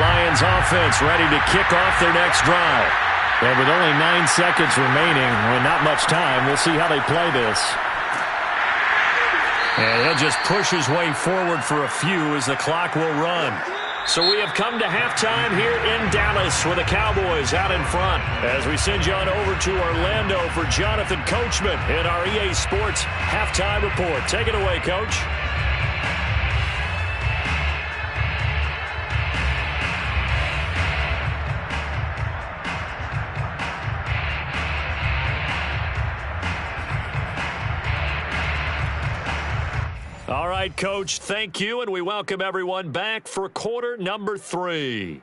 Lions offense ready to kick off their next drive. And with only 9 seconds remaining, well, not much time, we'll see how they play this. And he'll just push his way forward for a few as the clock will run. So we have come to halftime here in Dallas with the Cowboys out in front. As we send you on over to Orlando for Jonathan Coachman in our EA Sports Halftime Report. Take it away, Coach. All right, Coach, thank you, and we welcome everyone back for quarter number 3.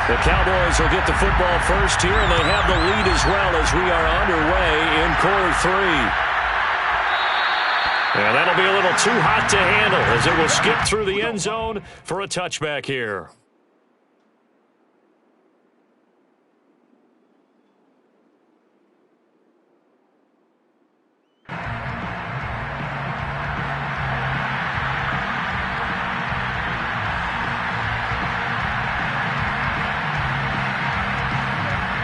The Cowboys will get the football first here, and they have the lead as well as we are underway in quarter 3. And that'll be a little too hot to handle as it will skip through the end zone for a touchback here.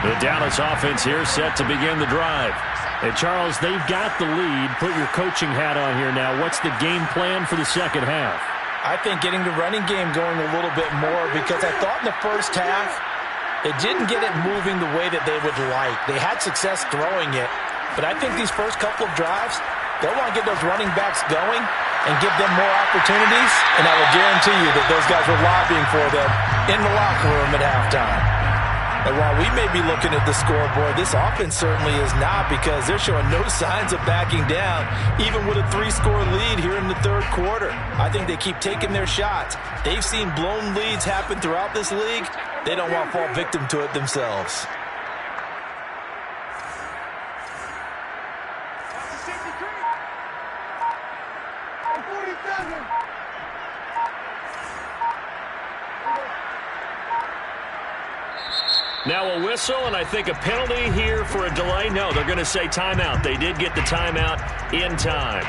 The Dallas offense here set to begin the drive. Hey, Charles, they've got the lead. Put your coaching hat on here now. What's the game plan for the second half? I think getting the running game going a little bit more, because I thought in the first half it didn't get it moving the way that they would like. They had success throwing it, but I think these first couple of drives, they'll want to get those running backs going and give them more opportunities, and I will guarantee you that those guys were lobbying for them in the locker room at halftime. And while we may be looking at the scoreboard, this offense certainly is not, because they're showing no signs of backing down, even with a 3-score lead here in the third quarter. I think they keep taking their shots. They've seen blown leads happen throughout this league. They don't want to fall victim to it themselves. Now a whistle, and I think a penalty here for a delay. No, they're going to say timeout. They did get the timeout in time.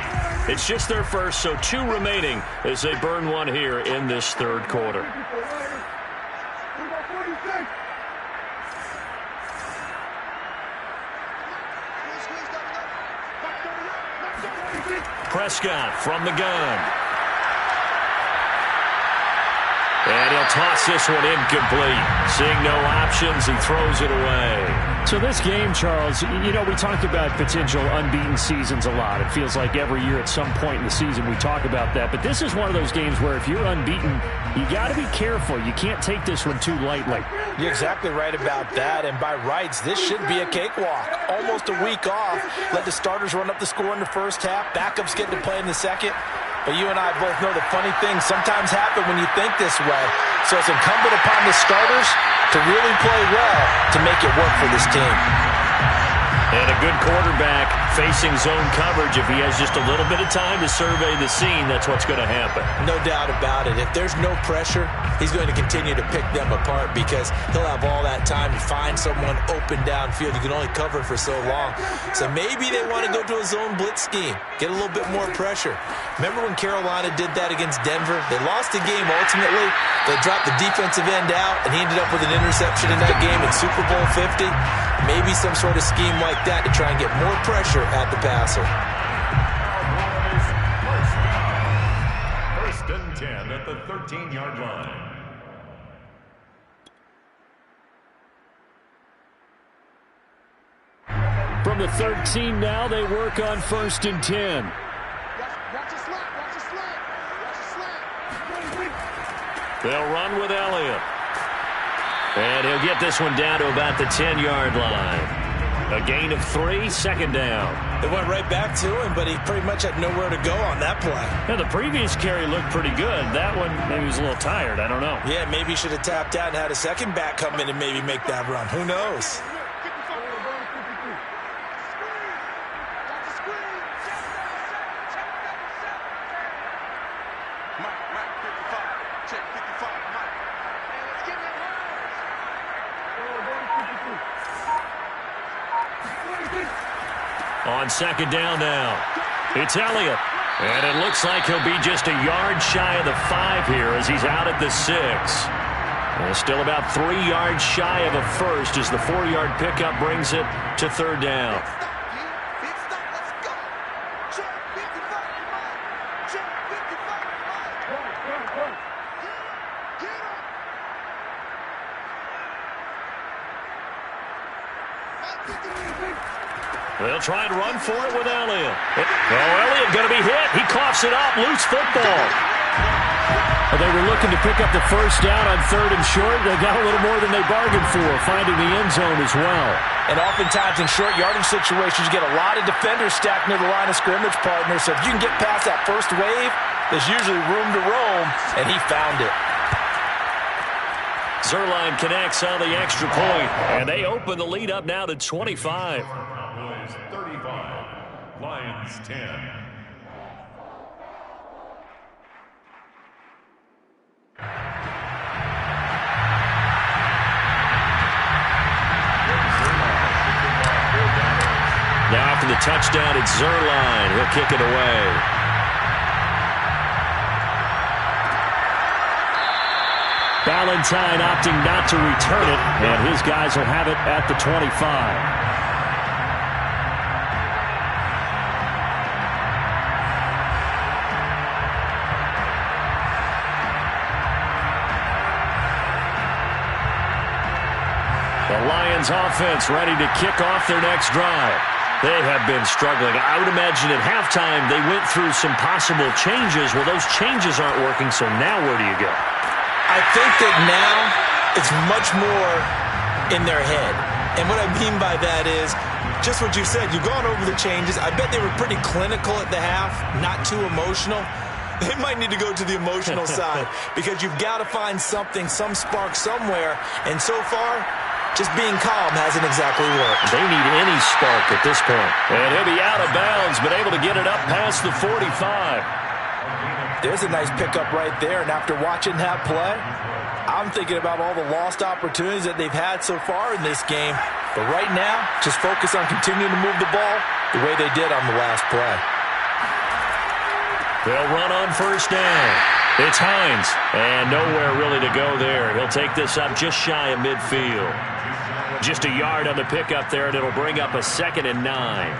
It's just their first, so 2 remaining as they burn one here in this third quarter. Prescott from the gun. And he'll toss this one incomplete. Seeing no options, he throws it away. So this game, Charles, you know, we talked about potential unbeaten seasons a lot. It feels like every year at some point in the season we talk about that. But this is one of those games where if you're unbeaten, you got to be careful. You can't take this one too lightly. You're exactly right about that. And by rights, this should be a cakewalk. Almost a week off. Let the starters run up the score in the first half. Backups get to play in the second. But you and I both know the funny things sometimes happen when you think this way. So it's incumbent upon the starters to really play well to make it work for this team. And a good quarterback facing zone coverage. If he has just a little bit of time to survey the scene, that's what's going to happen. No doubt about it. If there's no pressure, he's going to continue to pick them apart, because he'll have all that time to find someone open downfield. You can only cover for so long. So maybe they want to go to a zone blitz scheme, get a little bit more pressure. Remember when Carolina did that against Denver? They lost the game ultimately. They dropped the defensive end out, and he ended up with an interception in that game in Super Bowl 50. Maybe some sort of scheme like that to try and get more pressure at the passer. First and 10 at the 13-yard line. From the 13 now, they work on 1st and 10. They'll run with Elliott. And he'll get this one down to about the 10-yard line. A gain of 3, second down. They went right back to him, but he pretty much had nowhere to go on that play. Yeah, the previous carry looked pretty good. That one, maybe he was a little tired. I don't know. Yeah, maybe he should have tapped out and had a second back come in and maybe make that run. Who knows? On second down now, it's Elliott. And it looks like he'll be just a yard shy of the 5 here as he's out at the 6. And still about 3 yards shy of a first as the 4-yard pickup brings it to third down. They'll try and run for it with Elliott. Elliott going to be hit. He coughs it up. Loose football. Well, they were looking to pick up the first down on 3rd and short. They got a little more than they bargained for, finding the end zone as well. And oftentimes in short yardage situations, you get a lot of defenders stacked near the line of scrimmage, partner. So if you can get past that first wave, there's usually room to roam, and he found it. Zuerlein connects on the extra point, and they open the lead up now to 25. Cowboys 35, Lions 10. Now after the touchdown, it's Zuerlein. He'll kick it away. Valentine opting not to return it, and his guys will have it at the 25. The Lions offense ready to kick off their next drive. They have been struggling. I would imagine at halftime they went through some possible changes. Well, those changes aren't working, so now where do you go? I think that now it's much more in their head. And what I mean by that is just what you said. You've gone over the changes. I bet they were pretty clinical at the half, not too emotional. They might need to go to the emotional side because you've got to find something, some spark somewhere. And so far, just being calm hasn't exactly worked. They need any spark at this point. And he'll be out of bounds, but able to get it up past the 45. There's a nice pickup right there. And after watching that play, I'm thinking about all the lost opportunities that they've had so far in this game. But right now, just focus on continuing to move the ball the way they did on the last play. They'll run on first down. It's Hines, and nowhere really to go there. He'll take this up just shy of midfield. Just a yard on the pickup there, and it'll bring up a 2nd and 9.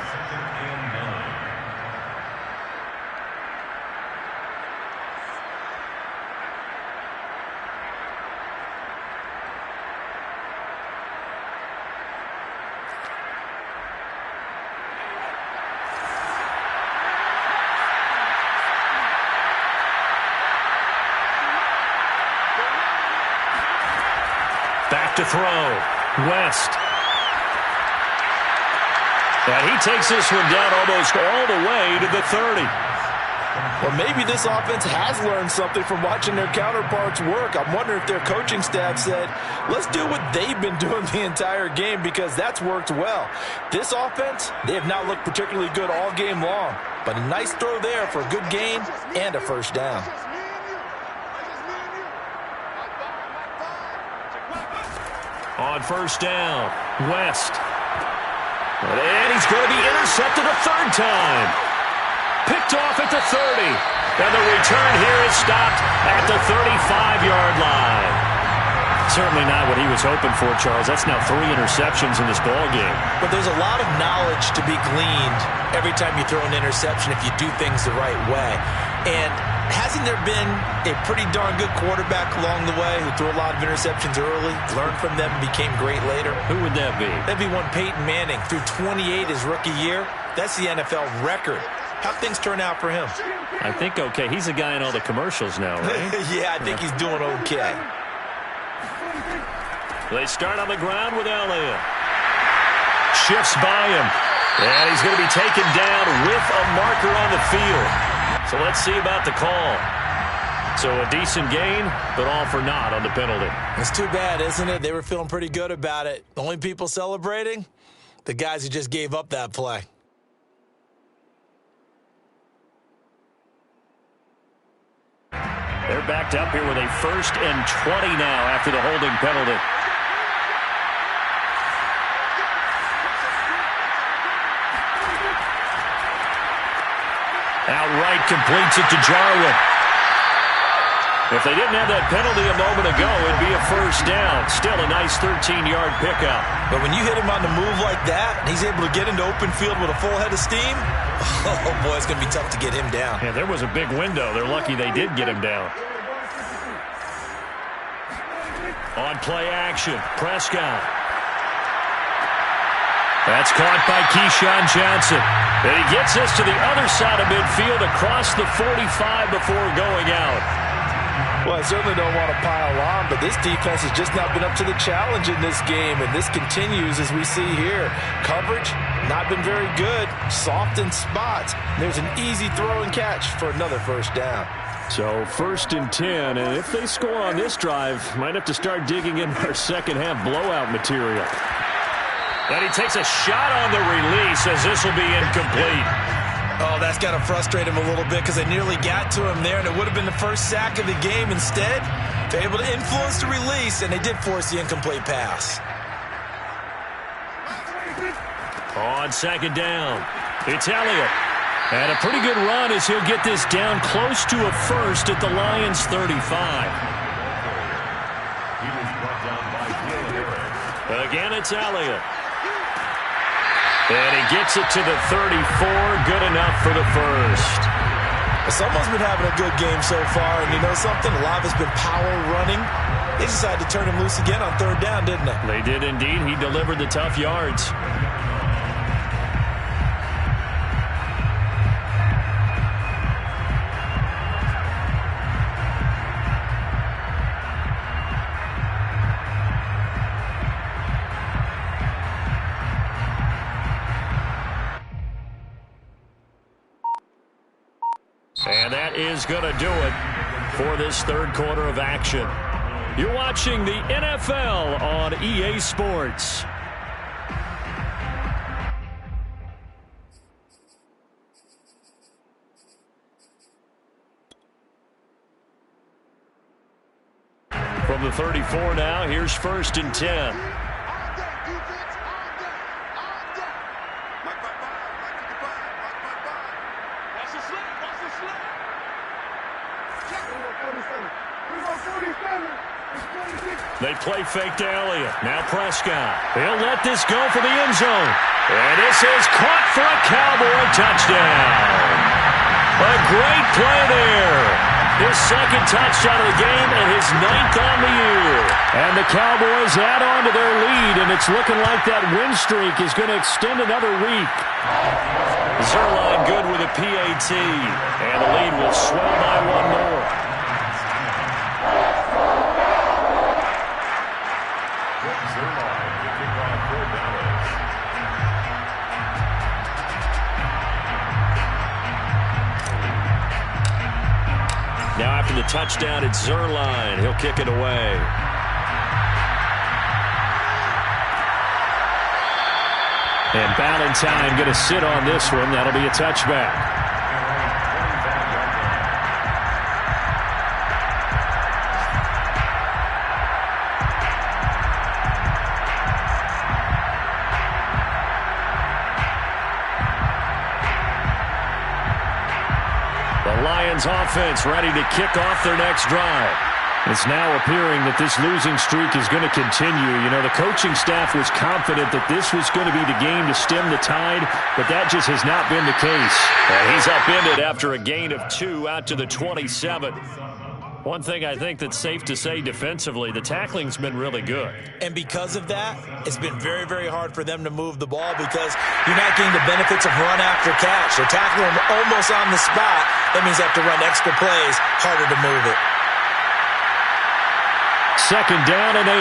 Back to throw. West. And he takes this one down almost all the way to the 30. Well, maybe this offense has learned something from watching their counterparts work. I'm wondering if their coaching staff said, let's do what they've been doing the entire game because that's worked well. This offense, they have not looked particularly good all game long. But a nice throw there for a good gain and a first down. On first down, West. And he's going to be intercepted a 3rd time. Picked off at the 30. And the return here is stopped at the 35-yard line. Certainly not what he was hoping for, Charles. That's now 3 interceptions in this ballgame. But there's a lot of knowledge to be gleaned every time you throw an interception if you do things the right way. And hasn't there been a pretty darn good quarterback along the way who threw a lot of interceptions early, learned from them, and became great later? Who would that be? That'd be one Peyton Manning. Threw 28 his rookie year. That's the NFL record. How'd things turn out for him? I think okay. He's a guy in all the commercials now, right? Yeah, I think he's doing okay. They start on the ground with Elliott. Shifts by him. And he's going to be taken down with a marker on the field. So let's see about the call. So a decent gain, but all for naught on the penalty. It's too bad, isn't it? They were feeling pretty good about it. The only people celebrating? The guys who just gave up that play. They're backed up here with a 1st and 20 now after the holding penalty. Outright completes it to Jarwin. If they didn't have that penalty a moment ago, it'd be a first down. Still a nice 13-yard pickup. But when you hit him on the move like that, and he's able to get into open field with a full head of steam, oh, boy, it's going to be tough to get him down. Yeah, there was a big window. They're lucky they did get him down. On play action, Prescott. That's caught by Keyshawn Johnson. And he gets this to the other side of midfield across the 45 before going out. Well, I certainly don't want to pile on, but this defense has just not been up to the challenge in this game, and this continues as we see here. Coverage, not been very good, soft in spots. There's an easy throw and catch for another first down. So 1st and 10, and if they score on this drive, might have to start digging in our second half blowout material. And he takes a shot on the release as this will be incomplete. Oh, that's got to frustrate him a little bit because they nearly got to him there, and it would have been the first sack of the game. Instead, they're able to influence the release, and they did force the incomplete pass. On second down, it's Elliott. And a pretty good run as he'll get this down close to a first at the Lions' 35. Again, it's Elliott. And he gets it to the 34. Good enough for the first. Someone's been having a good game so far, and you know something? A lot of it's been power running. They decided to turn him loose again on 3rd down, didn't they? They did indeed. He delivered the tough yards. And that is going to do it for this third quarter of action. You're watching the NFL on EA Sports. From the 34 now, here's 1st and 10. They play fake to Elliott. Now Prescott. He'll let this go for the end zone. And this is caught for a Cowboy touchdown. A great play there. His second touchdown of the game and his 9th on the year. And the Cowboys add on to their lead, and it's looking like that win streak is going to extend another week. Zerline good with a PAT. And the lead will swell by one more. Now after the touchdown, it's Zerline. He'll kick it away. And Valentine going to sit on this one. That'll be a touchback. Offense ready to kick off their next drive. It's now appearing that this losing streak is going to continue. You know, the coaching staff was confident that this was going to be the game to stem the tide, but that just has not been the case. And he's upended after a gain of 2 out to the 27. One thing I think that's safe to say defensively, the tackling's been really good. And because of that, it's been very, very hard for them to move the ball because you're not getting the benefits of run after catch. They're tackling them almost on the spot. That means they have to run extra plays, harder to move it. 2nd down and 8.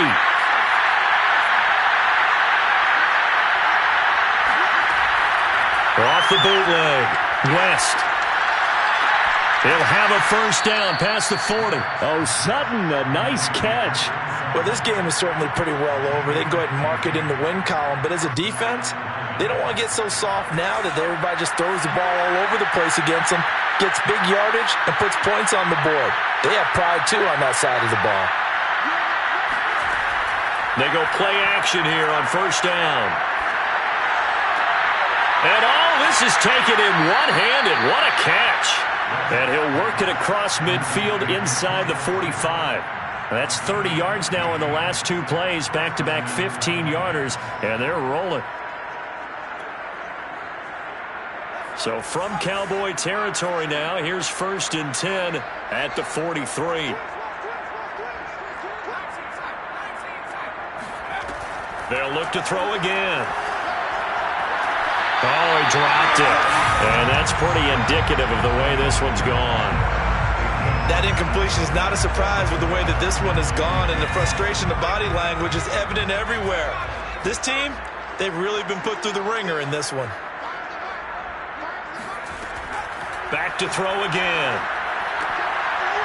Off the bootleg. West. He'll have a first down past the 40. Oh, Sutton, a nice catch. Well, this game is certainly pretty well over. They can go ahead and mark it in the win column. But as a defense, they don't want to get so soft now that everybody just throws the ball all over the place against them, gets big yardage, and puts points on the board. They have pride, too, on that side of the ball. They go play action here on first down. And all this This is taken in one-handed. What a catch. And he'll work it across midfield inside the 45. That's 30 yards now in the last two plays. Back-to-back 15-yarders, and they're rolling. So from Cowboy territory now, here's 1st and 10 at the 43. They'll look to throw again. Oh, he dropped it. And that's pretty indicative of the way this one's gone. That incompletion is not a surprise with the way that this one has gone, and the frustration, the body language is evident everywhere. This team, they've really been put through the ringer in this one. Back to throw again.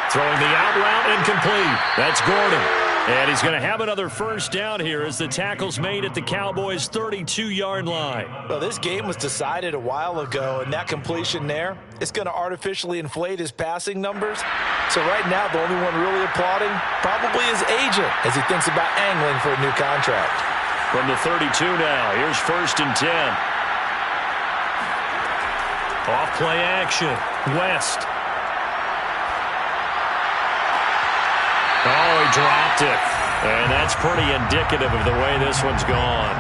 Throwing the out route incomplete. That's Gordon. And he's going to have another first down here as the tackle's made at the Cowboys' 32-yard line. Well, this game was decided a while ago, and that completion there is going to artificially inflate his passing numbers. So right now, the only one really applauding probably his agent as he thinks about angling for a new contract. From the 32 now, here's 1st and 10. Off play action. West. Oh, he dropped it. And that's pretty indicative of the way this one's gone.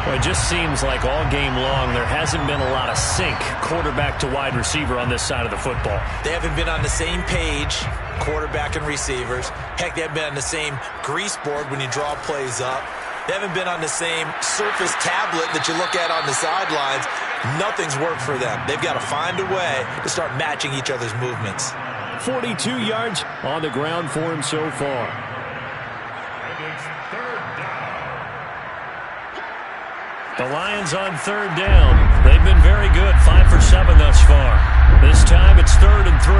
Well, it just seems like all game long there hasn't been a lot of sync quarterback to wide receiver on this side of the football. They haven't been on the same page, quarterback and receivers. Heck, they haven't been on the same grease board when you draw plays up. They haven't been on the same surface tablet that you look at on the sidelines. Nothing's worked for them. They've got to find a way to start matching each other's movements. 42 yards on the ground for him so far. The Lions on 3rd down. They've been very good, 5 for 7 thus far. This time it's 3rd and 3.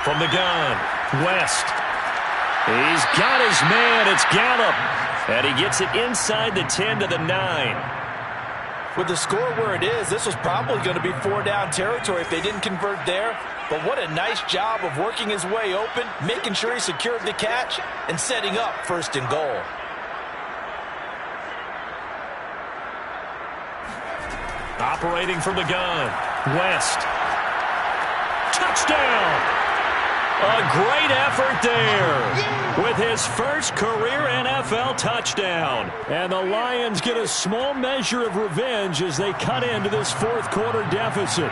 From the gun, West. He's got his man. It's Gallup. And he gets it inside the 10 to the 9. With the score where it is, this was probably going to be 4-down territory if they didn't convert there. But what a nice job of working his way open, making sure he secured the catch, and setting up 1st and goal. Operating from the gun, West. Touchdown! A great effort there with his first career NFL touchdown. And the Lions get a small measure of revenge as they cut into this 4th quarter deficit.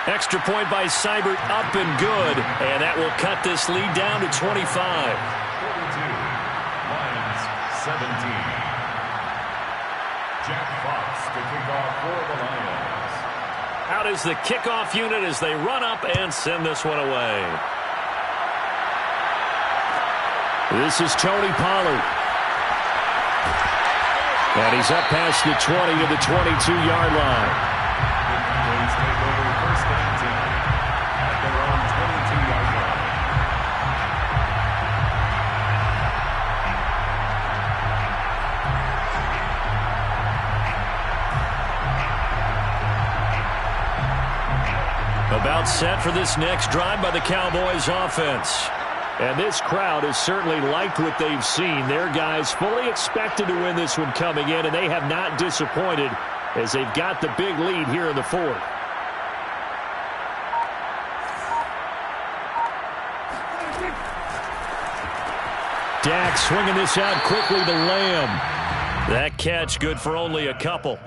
Extra point by Seibert, up and good. And that will cut this lead down to 25. 42, Lions 17. Jack Fox to kick off for the Lions. Out is the kickoff unit as they run up and send this one away. This is Tony Pollard. And he's up past the 20 to the 22-yard line. Cowboys take over 1st and 10 at their own 22-yard line. About set for this next drive by the Cowboys offense. And this crowd has certainly liked what they've seen. Their guys fully expected to win this one coming in, and they have not disappointed as they've got the big lead here in the 4th. Dak swinging this out quickly to Lamb. That catch good for only a couple.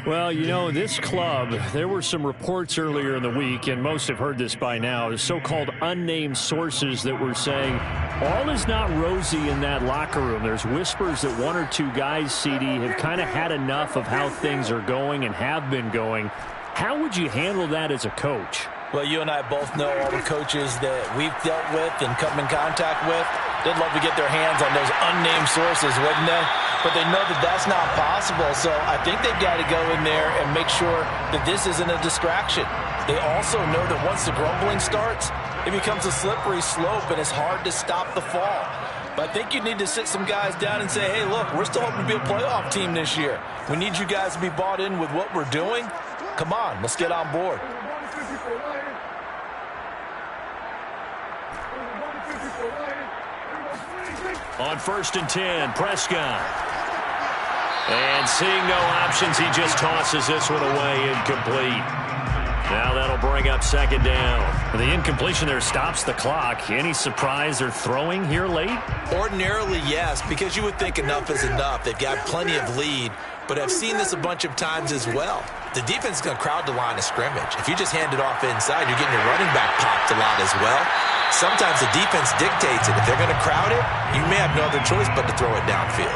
Well, you know, this club, there were some reports earlier in the week, and most have heard this by now, the so-called unnamed sources that were saying all is not rosy in that locker room. There's whispers that 1 or 2 guys, CD, have kind of had enough of how things are going and have been going. How would you handle that as a coach? Well, you and I both know all the coaches that we've dealt with and come in contact with. They'd love to get their hands on those unnamed sources, wouldn't they? But they know that that's not possible, so I think they've got to go in there and make sure that this isn't a distraction. They also know that once the grumbling starts, it becomes a slippery slope, and it's hard to stop the fall. But I think you need to sit some guys down and say, hey, look, we're still hoping to be a playoff team this year. We need you guys to be bought in with what we're doing. Come on, let's get on board. On 1st and 10, Prescott. And seeing no options, he just tosses this one away, incomplete. Now that'll bring up 2nd down. The incompletion there stops the clock. Any surprise they're throwing here late? Ordinarily, yes, because you would think enough is enough. They've got plenty of lead, but I've seen this a bunch of times as well. The defense is going to crowd the line of scrimmage. If you just hand it off inside, you're getting your running back popped a lot as well. Sometimes the defense dictates it. If they're going to crowd it, you may have no other choice but to throw it downfield.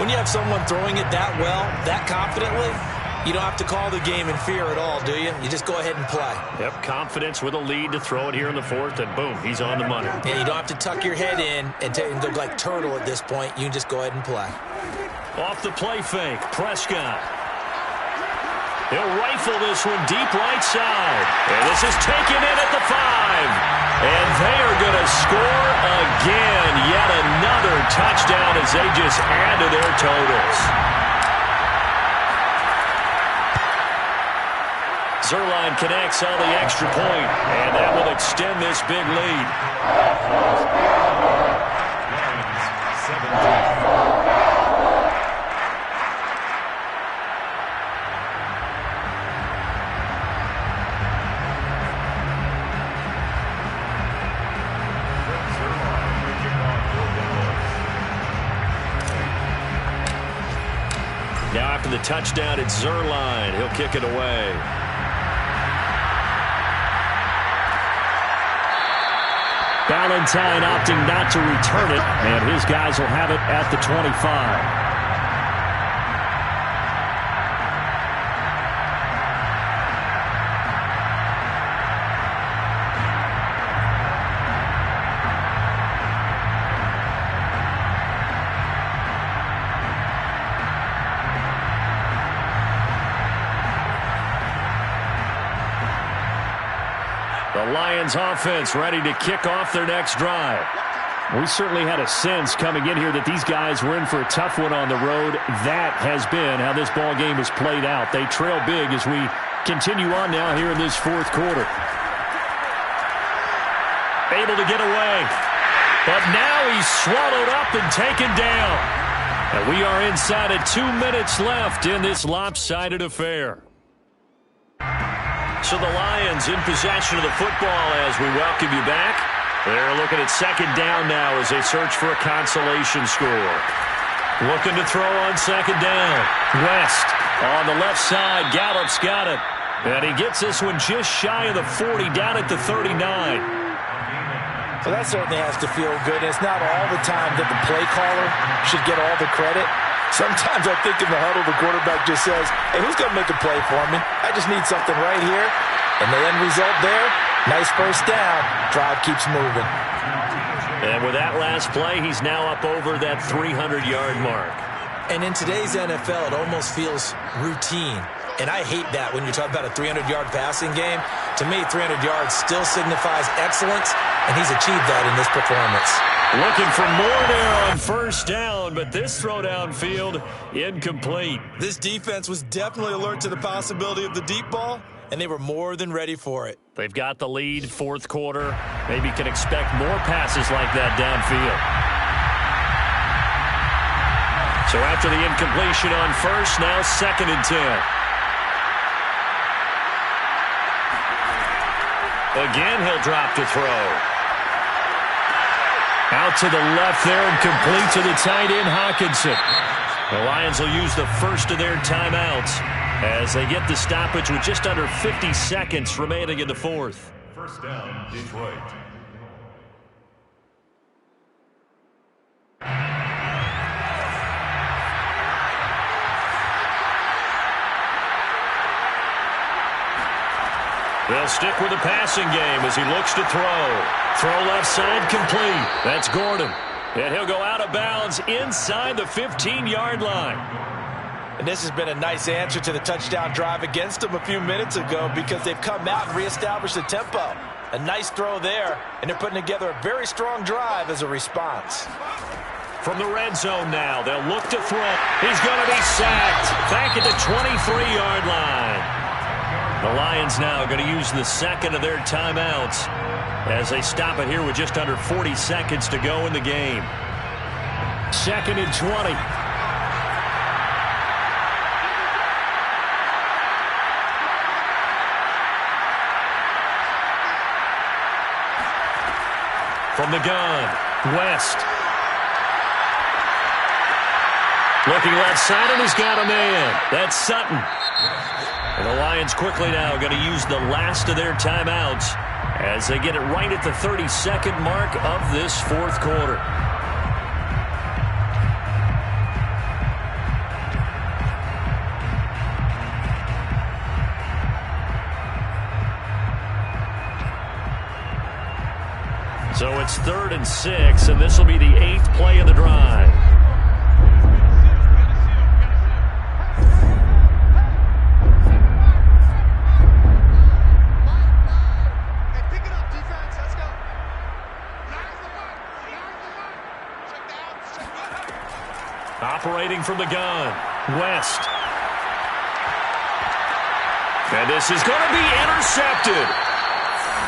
When you have someone throwing it that well, that confidently, you don't have to call the game in fear at all, do you? You just go ahead and play. Yep, confidence with a lead to throw it here in the 4th, and boom, he's on the money. And you don't have to tuck your head in and go like turtle at this point. You can just go ahead and play. Off the play fake, Prescott. He'll rifle this one deep right side. And this is taken in at the 5. And they are going to score again. Yet another touchdown as they just add to their totals. Zerline connects on the extra point, and that will extend this big lead. Now after the touchdown, it's Zerline. He'll kick it away. Valentine opting not to return it, and his guys will have it at the 25. The Lions offense ready to kick off their next drive. We certainly had a sense coming in here that these guys were in for a tough one on the road. That has been how this ball game has played out. They trail big as we continue on now here in this 4th quarter. Able to get away. But now he's swallowed up and taken down. And we are inside of 2 minutes left in this lopsided affair. So the Lions in possession of the football as we welcome you back. They're looking at 2nd down now as they search for a consolation score. Looking to throw on 2nd down. West on the left side. Gallup's got it. And he gets this one just shy of the 40, down at the 39. Well, that certainly has to feel good. It's not all the time that the play caller should get all the credit. Sometimes I think in the huddle, the quarterback just says, hey, who's going to make a play for me? I just need something right here. And the end result there, nice first down. Drive keeps moving. And with that last play, he's now up over that 300-yard mark. And in today's NFL, it almost feels routine. And I hate that when you talk about a 300-yard passing game. To me, 300 yards still signifies excellence, and he's achieved that in this performance. Looking for more there on 1st down, but this throw downfield, incomplete. This defense was definitely alert to the possibility of the deep ball, and they were more than ready for it. They've got the lead, 4th quarter. Maybe can expect more passes like that downfield. So after the incompletion on 1st, now 2nd and 10. Again, he'll drop to throw. Out to the left there and complete to the tight end, Hawkinson. The Lions will use the first of their timeouts as they get the stoppage with just under 50 seconds remaining in the 4th. 1st down, Detroit. They'll stick with the passing game as he looks to throw. Throw left side complete. That's Gordon. And he'll go out of bounds inside the 15-yard line. And this has been a nice answer to the touchdown drive against them a few minutes ago because they've come out and reestablished the tempo. A nice throw there, and they're putting together a very strong drive as a response. From the red zone now, they'll look to throw. He's going to be sacked back at the 23-yard line. The Lions now going to use the second of their timeouts as they stop it here with just under 40 seconds to go in the game. 2nd and 20. From the gun, West. Looking left side, and he's got a man. That's Sutton. And the Lions quickly now going to use the last of their timeouts as they get it right at the 32nd mark of this fourth quarter. So it's 3rd and 6, and this will be the 8th play of the drive. Operating from the gun, West. And this is going to be intercepted.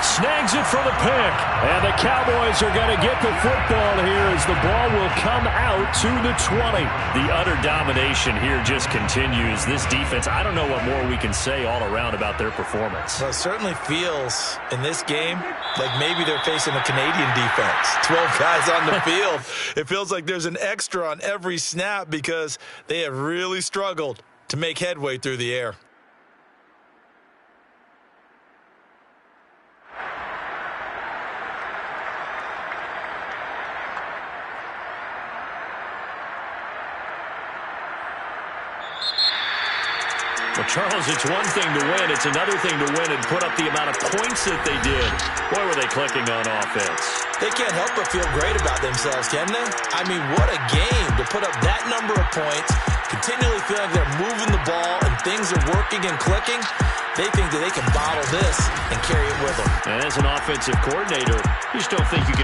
Snags it for the pick. And the Cowboys are going to get the football here as the ball will come out to the 20. The utter domination here just continues. This defense, I don't know what more we can say all around about their performance. Well, it certainly feels in this game like maybe they're facing a Canadian defense. 12 guys on the field. It feels like there's an extra on every snap because they have really struggled to make headway through the air. Well, Charles, it's one thing to win. It's another thing to win and put up the amount of points that they did. Boy, were they clicking on offense. They can't help but feel great about themselves, can they? I mean, what a game to put up that number of points, continually feel like they're moving the ball and things are working and clicking. They think that they can bottle this and carry it with them. And as an offensive coordinator, you just don't think you can